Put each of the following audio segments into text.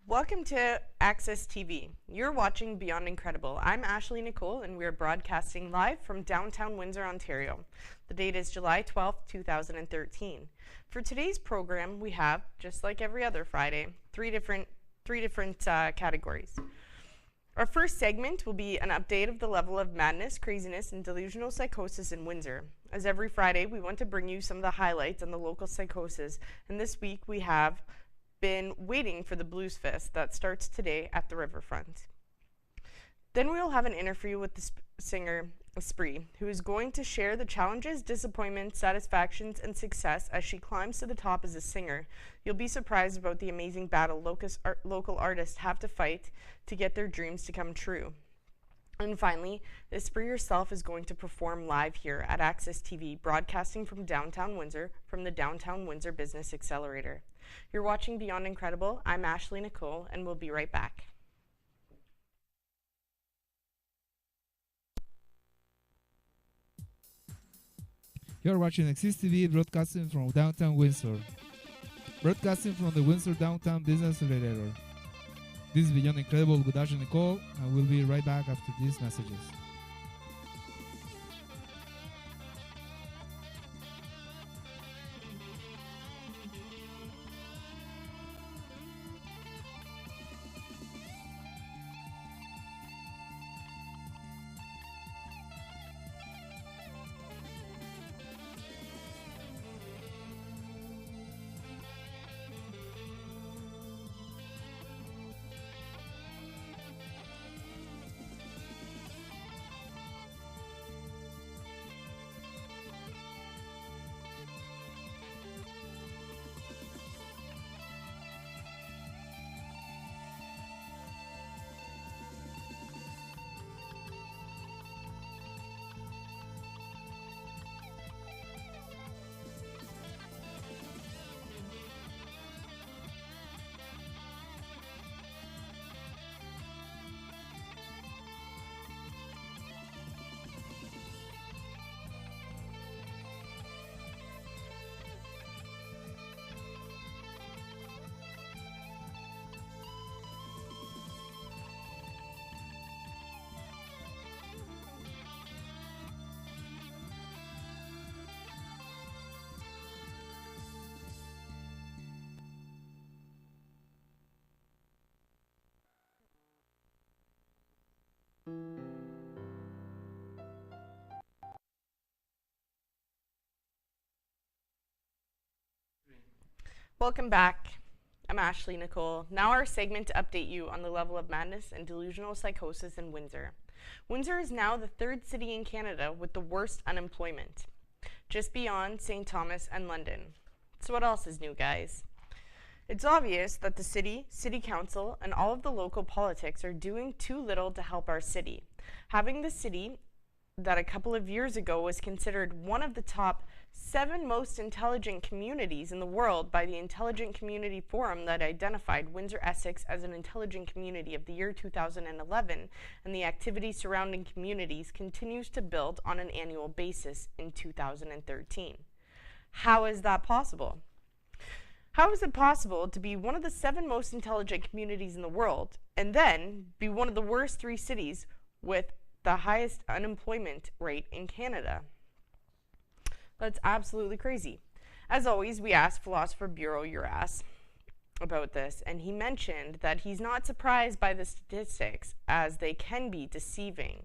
Welcome to Access TV. You're watching Beyond Incredible. I'm Ashley Nicole, and we're broadcasting live from downtown Windsor, Ontario. The date is July 12th, 2013. For today's program, we have, just like every other Friday, three different categories. Our first segment will be an update of the level of madness, craziness, and delusional psychosis in Windsor. As every Friday, we want to bring you some of the highlights on the local psychosis, and this week we have been waiting for the Blues Fest that starts today at the riverfront. Then we will have an interview with the singer ESPRIT, who is going to share the challenges, disappointments, satisfactions, and success as she climbs to the top as a singer. You'll be surprised about the amazing battle local artists have to fight to get their dreams to come true. And finally, ESPRIT herself is going to perform live here at Access TV, broadcasting from downtown Windsor from the Downtown Windsor Business Accelerator. You're watching Beyond Incredible. I'm Ashley Nicole, and we'll be right back. You're watching Access TV, broadcasting from downtown Windsor. Broadcasting from the Windsor Downtown Business Accelerator. This is Beyond Incredible with Ashley Nicole, and we'll be right back after these messages. Welcome back. I'm Ashley Nicole. Now our segment to update you on the level of madness and delusional psychosis in Windsor. Windsor is now the third city in Canada with the worst unemployment, just beyond St. Thomas and London. So what else is new, guys? It's obvious that the city council, and all of the local politics are doing too little to help our city. Having the city that a couple of years ago was considered one of the top 7 most intelligent communities in the world by the Intelligent Community Forum that identified Windsor-Essex as an intelligent community of the year 2011, and the activity surrounding communities continues to build on an annual basis in 2013. How is that possible? How is it possible to be one of the 7 most intelligent communities in the world and then be one of the worst 3 cities with the highest unemployment rate in Canada? That's absolutely crazy. As always, we asked Philosopher Bureau your ass about this, and he mentioned that he's not surprised by the statistics as they can be deceiving.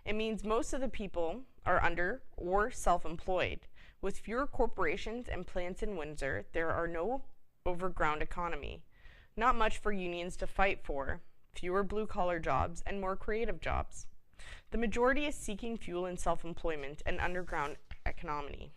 It means most of the people are under or self-employed. With fewer corporations and plants in Windsor, there are no overground economy. Not much for unions to fight for, fewer blue-collar jobs, and more creative jobs. The majority is seeking fuel in self-employment and underground economy.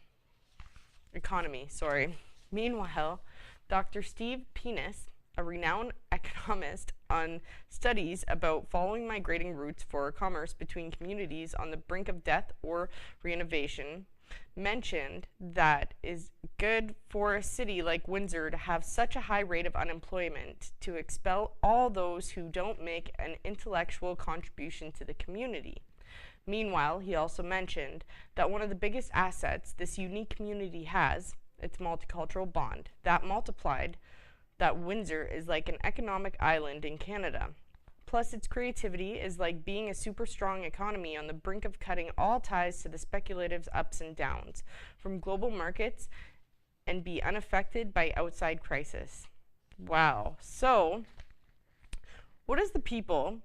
Meanwhile, Dr. Steve Penis, a renowned economist on studies about following migrating routes for commerce between communities on the brink of death or renovation, mentioned that is good for a city like Windsor to have such a high rate of unemployment to expel all those who don't make an intellectual contribution to the community. Meanwhile, he also mentioned that one of the biggest assets this unique community has, its multicultural bond, that multiplied that Windsor is like an economic island in Canada. Plus, its creativity is like being a super strong economy on the brink of cutting all ties to the speculative's ups and downs from global markets and be unaffected by outside crisis. Wow. So, what is the people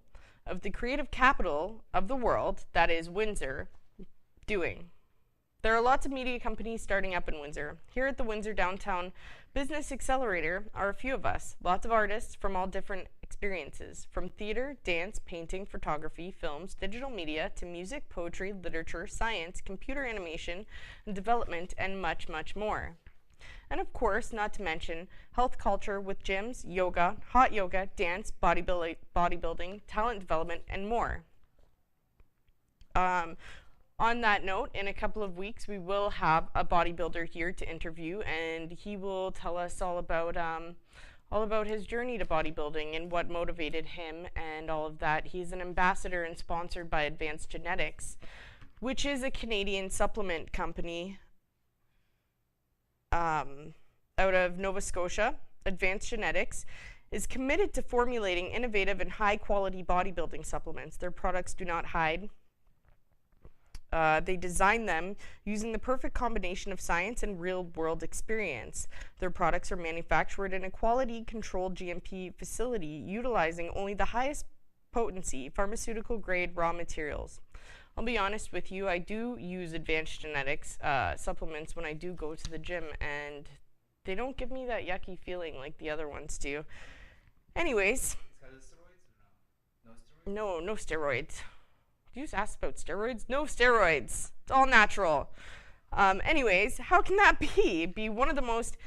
of the creative capital of the world, that is Windsor, doing? There are lots of media companies starting up in Windsor. Here at the Windsor Downtown Business Accelerator are a few of us, lots of artists from all different experiences, from theater, dance, painting, photography, films, digital media, to music, poetry, literature, science, computer animation, and development, and much, much more. And of course, not to mention health culture with gyms, yoga, hot yoga, dance, bodybuilding, talent development, and more. On that note, in a couple of weeks, we will have a bodybuilder here to interview, and he will tell us all about his journey to bodybuilding and what motivated him and all of that. He's an ambassador and sponsored by Advanced Genetics, which is a Canadian supplement company out of Nova Scotia. Advanced Genetics is committed to formulating innovative and high-quality bodybuilding supplements. Their products do not hide. They design them using the perfect combination of science and real-world experience. Their products are manufactured in a quality-controlled GMP facility utilizing only the highest potency, pharmaceutical-grade raw materials. I'll be honest with you, I do use Advanced Genetics supplements when I do go to the gym, and they don't give me that yucky feeling like the other ones do. Anyways. No steroids. You just asked about steroids? No steroids. It's all natural. Anyways, how can that be? Be one of the most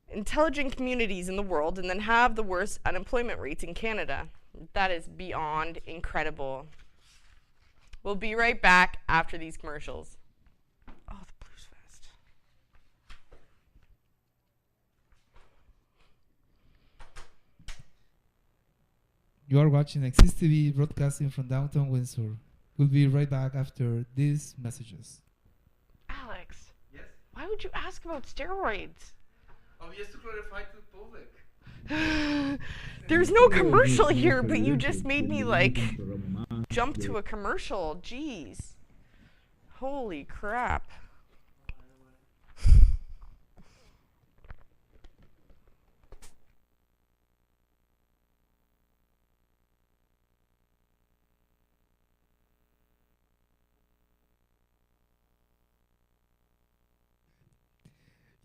intelligent communities in the world and then have the worst unemployment rates in Canada? That is beyond incredible. We'll be right back after these commercials. Oh, the Blues Fest. You are watching Exist TV broadcasting from downtown Windsor. We'll be right back after these messages. Alex. Yes? Why would you ask about steroids? Just to clarify to the public. There's no commercial here, but you just made me like jump to a commercial. Jeez. Holy crap.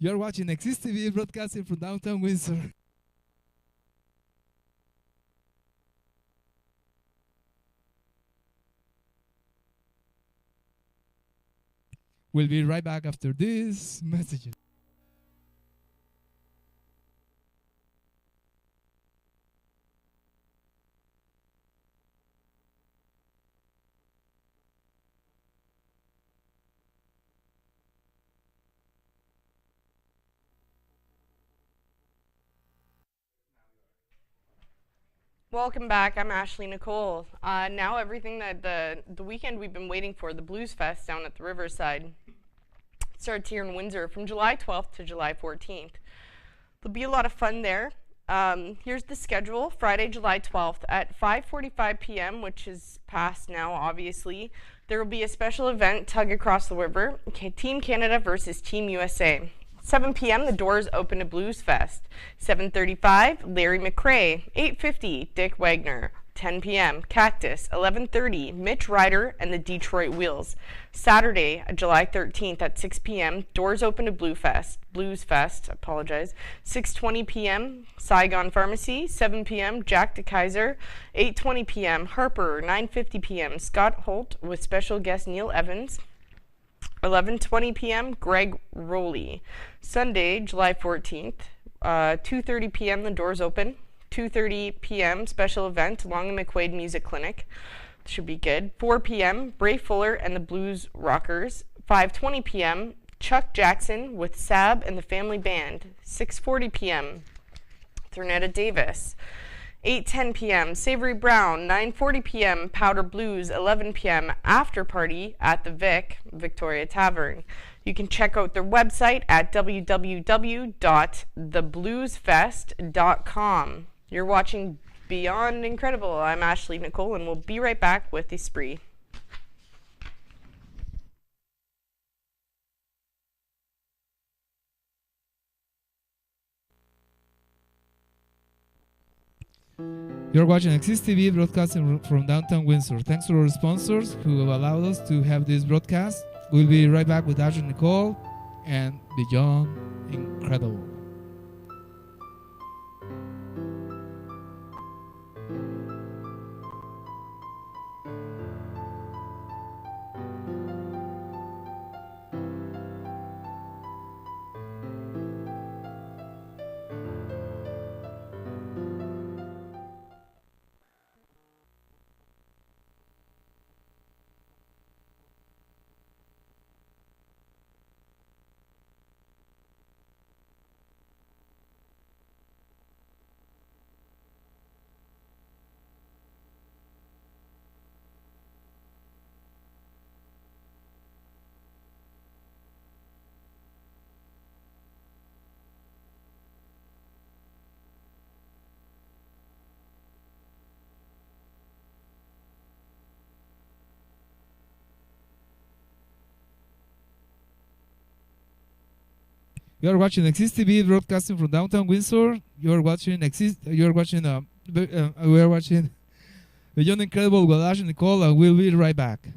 You are watching Exist TV broadcasting from downtown Windsor. We'll be right back after this message. Welcome back. I'm Ashley Nicole. Now everything that the weekend we've been waiting for, the Blues Fest down at the Riverside, starts here in Windsor from July 12th to July 14th. There'll be a lot of fun there. Here's the schedule. Friday, July 12th at 5:45 p.m., which is past now, obviously. There will be a special event, Tug Across the River, Team Canada versus Team USA. 7 p.m., the doors open to Blues Fest. 7:35, Larry McRae. 8:50, Dick Wagner. 10 p.m., Cactus. 11:30, Mitch Ryder and the Detroit Wheels. Saturday, July 13th at 6 p.m., doors open to Blues Fest. 6:20 p.m., Saigon Pharmacy. 7 p.m., Jack DeKaiser. 8:20 p.m., Harper. 9:50 p.m., Scott Holt with special guest Neil Evans. 11:20 p.m., Greg Rowley. Sunday, July 14th, 2:30 p.m., the doors open. 2:30 p.m., special event, Long and McQuaid Music Clinic. Should be good. 4 p.m., Bray Fuller and the Blues Rockers. 5:20 p.m., Chuck Jackson with Sab and the Family Band. 6:40 p.m., Thornetta Davis. 8:10 p.m., Savory Brown. 9:40 p.m., Powder Blues. 11 p.m., after party at the Victoria Tavern. You can check out their website at www.thebluesfest.com. You're watching Beyond Incredible. I'm Ashley Nicole, and we'll be right back with ESPRIT. You're watching Exist TV, broadcasting from downtown Windsor. Thanks to our sponsors who have allowed us to have this broadcast. We'll be right back with Ashley Nicole and Beyond Incredible. You are watching Exist TV, broadcasting from downtown Windsor. We are watching Beyond Incredible with Ashley Nicole, and we'll be right back.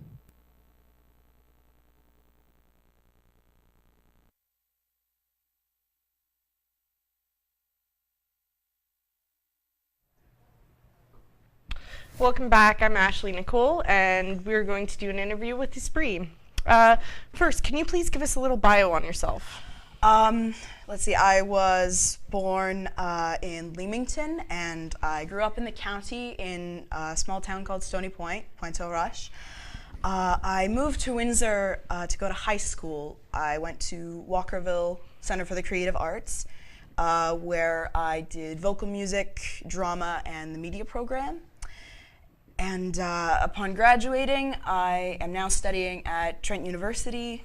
Welcome back. I'm Ashley Nicole, and we're going to do an interview with ESPRIT. First, can you please give us a little bio on yourself? Let's see, I was born in Leamington, and I grew up in the county in a small town called Stony Point, Pointe-aux-Roches. I moved to Windsor to go to high school. I went to Walkerville Center for the Creative Arts, where I did vocal music, drama, and the media program. And upon graduating, I am now studying at Trent University,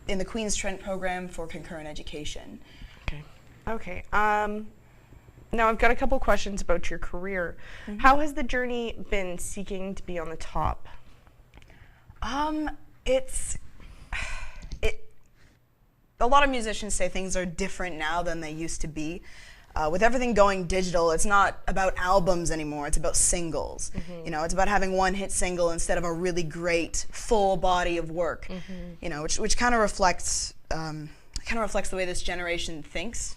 in the Queen's Trent program for concurrent education. Okay. Now I've got a couple questions about your career. Mm-hmm. How has the journey been seeking to be on the top? A lot of musicians say things are different now than they used to be. With everything going digital, it's not about albums anymore, it's about singles. Mm-hmm. You know, it's about having one hit single instead of a really great full body of work. Mm-hmm. You know, which kind of reflects the way this generation thinks.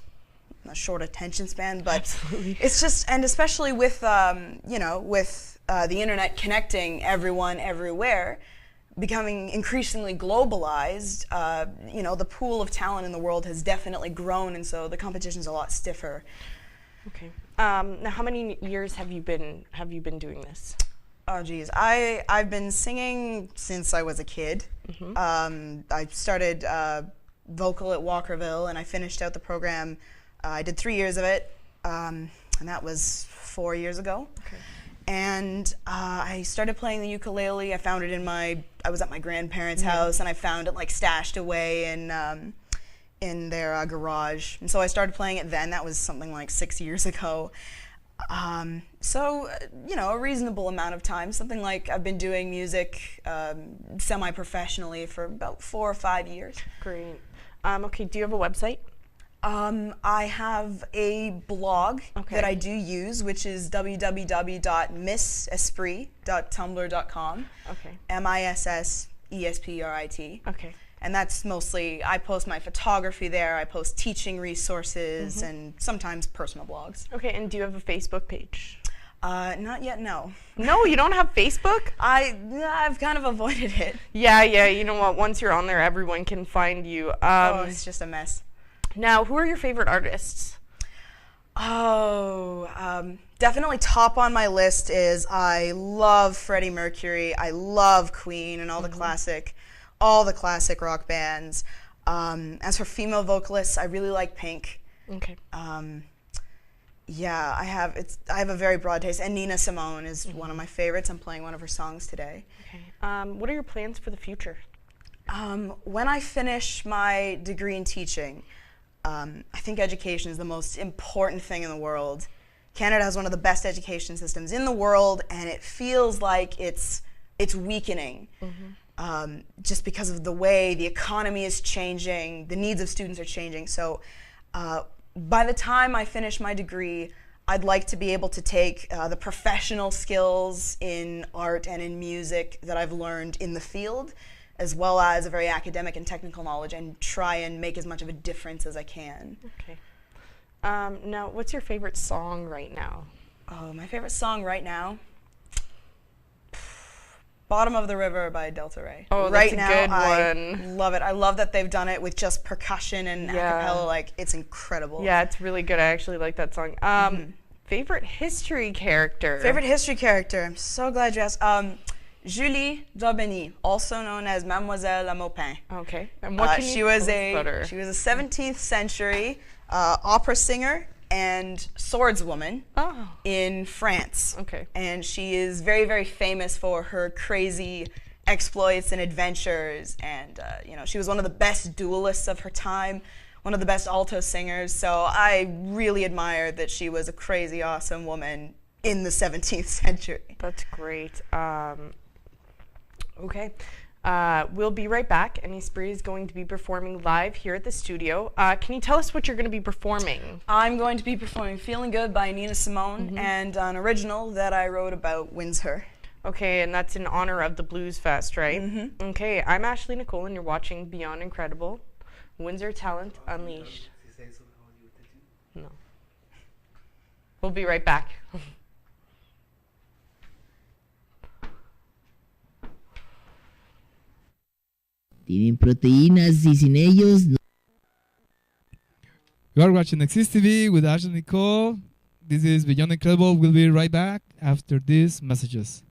A short attention span, but absolutely. It's just, and especially with the internet connecting everyone everywhere, becoming increasingly globalized, the pool of talent in the world has definitely grown, and so the competition's a lot stiffer. Okay. Now, how many years have you been doing this? Oh, geez. I've been singing since I was a kid. Mm-hmm. I started vocal at Walkerville, and I finished out the program. I did 3 years of it, and that was 4 years ago. Okay. And I started playing the ukulele. I found it I was at my grandparents' house, and I found it like stashed away in their garage. And so I started playing it then. That was something like 6 years ago. A reasonable amount of time. Something like I've been doing music semi-professionally for about 4 or 5 years. Great. Okay, do you have a website? I have a blog that I do use, which is www.missesprit.tumblr.com. Okay. MISSESPRIT. Okay. And that's mostly, I post my photography there, I post teaching resources, and sometimes personal blogs. Okay, and do you have a Facebook page? Not yet, no. No, you don't have Facebook? I've kind of avoided it. Yeah, you know what, once you're on there, everyone can find you. It's just a mess. Now, who are your favorite artists? Definitely top on my list is I love Freddie Mercury, I love Queen and all the classic rock bands. As for female vocalists, I really like Pink. Okay. I have a very broad taste, and Nina Simone is one of my favorites. I'm playing one of her songs today. Okay. What are your plans for the future? When I finish my degree in teaching, I think education is the most important thing in the world. Canada has one of the best education systems in the world, and it feels like it's weakening. Just because of the way the economy is changing, the needs of students are changing. So by the time I finish my degree, I'd like to be able to take the professional skills in art and in music that I've learned in the field, as well as a very academic and technical knowledge, and try and make as much of a difference as I can. Okay. Now, what's your favorite song right now? Oh, my favorite song right now? Bottom of the River by Delta Ray. Oh, right that's a now, good I one. love it. I love that they've done it with just percussion and Yeah. acapella. Like, it's incredible. Yeah, it's really good. I actually like that song. Favorite history character? Favorite history character? I'm so glad you asked. Julie d'Aubigny, also known as Mademoiselle La Maupin. Okay. And what can you She was tell us about her? a 17th century opera singer and swordswoman Oh, in France. okay. And she is very, very famous for her crazy exploits and adventures. And she was one of the best duelists of her time, one of the best alto singers. So I really admire that she was a crazy, awesome woman in the 17th century. That's great. Okay. We'll be right back, and ESPRIT is going to be performing live here at the studio. Can you tell us what you're going to be performing? I'm going to be performing Feeling Good by Nina Simone and an original that I wrote about Windsor. Okay, and that's in honor of the Blues Fest, right? Okay, I'm Ashley Nicole, and you're watching Beyond Incredible, Windsor Talent Unleashed. No. We'll be right back. Tienen proteínas y sin ellos no. You are watching Exist TV with Ashley Nicole. This is Beyond Incredible. We'll be right back after these messages.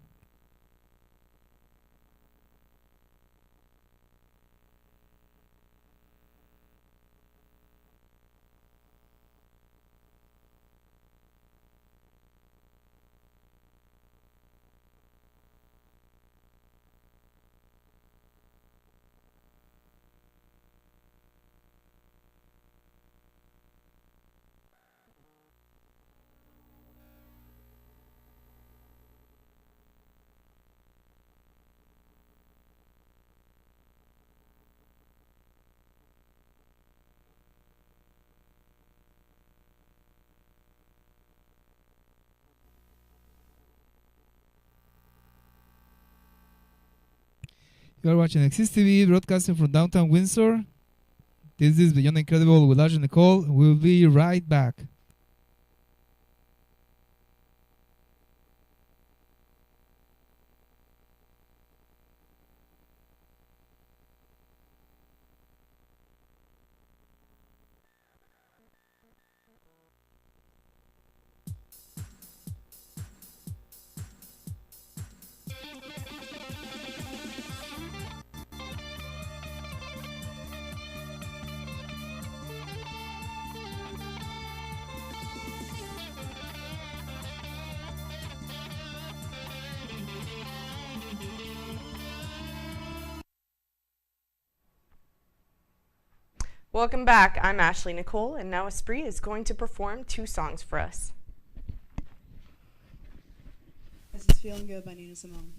You are watching Exist TV, broadcasting from downtown Windsor. This is Beyond Incredible with Ashley Nicole. We'll be right back. Welcome back. I'm Ashley Nicole, and now ESPRIT is going to perform 2 songs for us. This is Feeling Good by Nina Simone.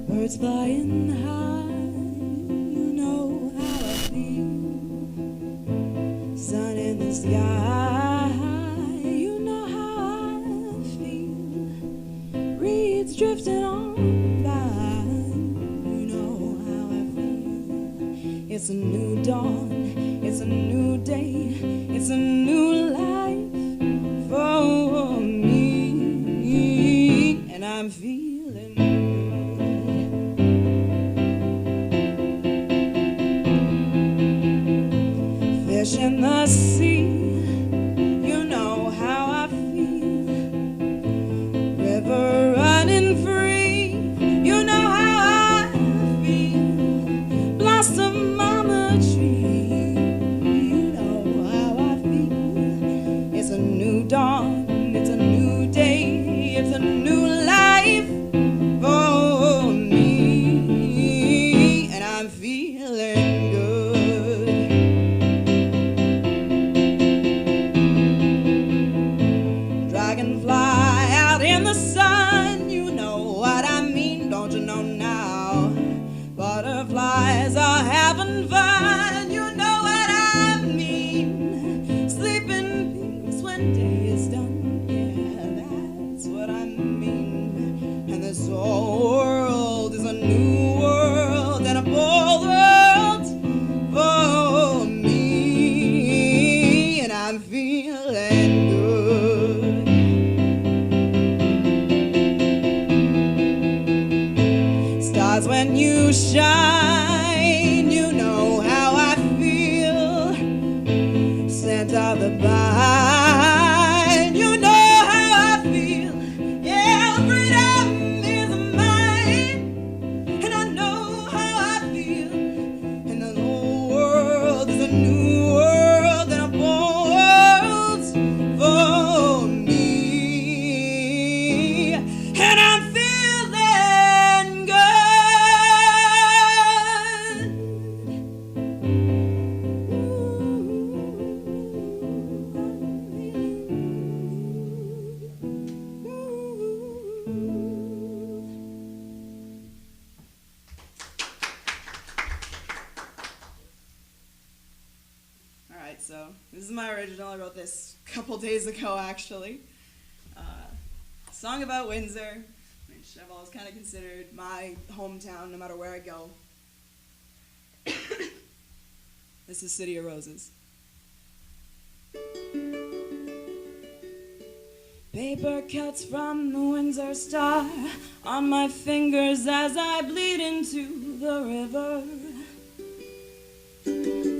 Birds flying high, you know how I feel. Sun in the sky, you know how I feel. Reeds drifting on by, you know how I feel. It's a new dawn, it's a new day, it's a new life for me, and I'm feeling good. Fish in the sea, you know how I feel. River running free, you know how I feel. Blossom on the tree, you know how I feel. It's a new dawn, it's a new day. feeling good. Dragonfly out in the sun, you know what I mean, don't you know now? Butterflies are having fun, you know what I mean. Sleeping peace when day is done, yeah, that's what I mean. And this whole world is a new world and a bold world for me, and I'm feeling good. Stars when you shine, you know how I feel. Scent of the vine, you know how I feel. Yeah, freedom is mine, and I know how I feel. And the whole world is a new world and a bold world for me, and I'm feeling good. Alright, so this is my original. I wrote this a couple days ago, actually. Song about Windsor, which I've always kind of considered my hometown no matter where I go. This is City of Roses. Paper cuts from the Windsor Star on my fingers as I bleed into the river.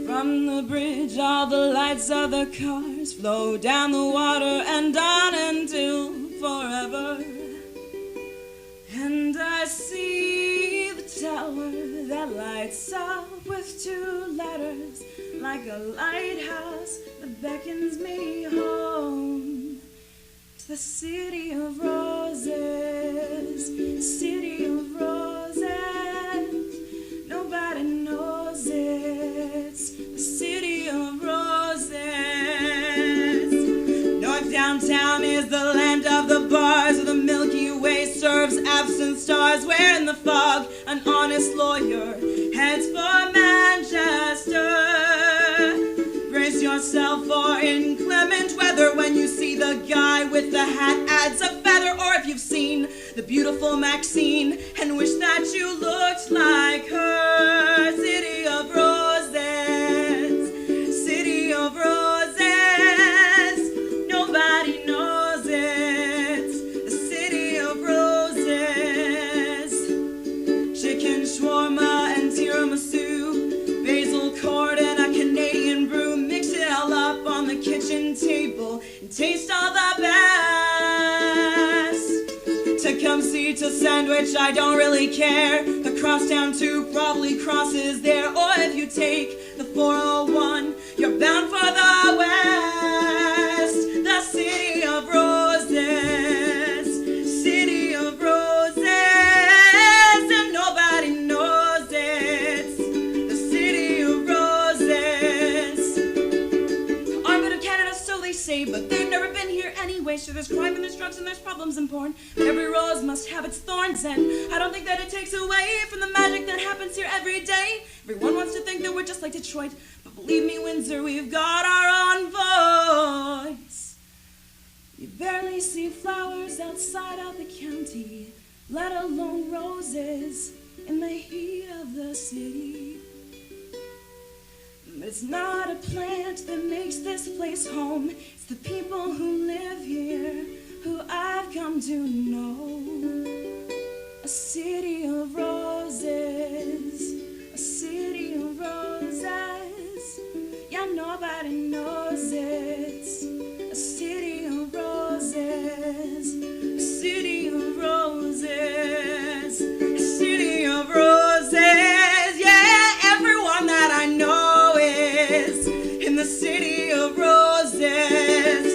From the bridge, all the lights of the cars flow down the water and on until forever. And I see the tower that lights up with two letters, like a lighthouse that beckons me home to the city of roses, city of roses. Nobody knows it's the city of roses. North Downtown is the land of the bars, where the Milky Way serves absent stars, where in the fog an honest lawyer heads for Manchester. Brace yourself for inclement weather when you see the guy with the hat adds a feather, or if you've seen the beautiful Maxine and wish that you looked like her. City of roses, city of roses, nobody knows it, the city of roses. Chicken shawarma and tiramisu, basil cord and a Canadian brew, mix it all up on the kitchen table and taste all the best. Tecumseh to Sandwich, I don't really care. The crosstown tube probably crosses there. Or if you take the 401, you're bound for the west. The city of roses, city of roses, and nobody knows it, the city of roses. Armpit of Canada, so they say, but they've never been here anyway. So there's crime and there's drugs and there's problems and porn. Every rose must have its thorns, and I don't think that it takes away from the magic that happens here every day. Everyone wants to think that we're just like Detroit, but believe me, Windsor, we've got our own voice. You barely see flowers outside of the county, let alone roses in the heat of the city. But it's not a plant that makes this place home, it's the people who live here who I've come to know. A city of roses, a city of roses, yeah, nobody knows it. A city of roses, a city of roses, a city of roses, yeah, everyone that I know is in the city of roses,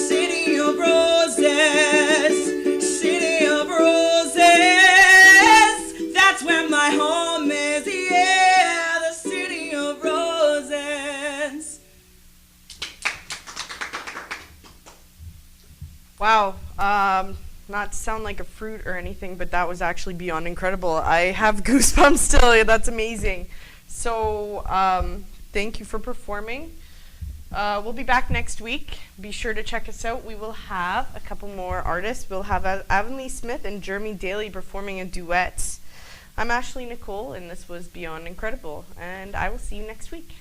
city of roses, city of roses, that's where my home is, yeah. Wow. Not to sound like a fruit or anything, but that was actually beyond incredible. I have goosebumps still. That's amazing. So thank you for performing. We'll be back next week. Be sure to check us out. We will have a couple more artists. We'll have Avonlea Smith and Jeremy Daly performing a duet. I'm Ashley Nicole, and this was Beyond Incredible, and I will see you next week.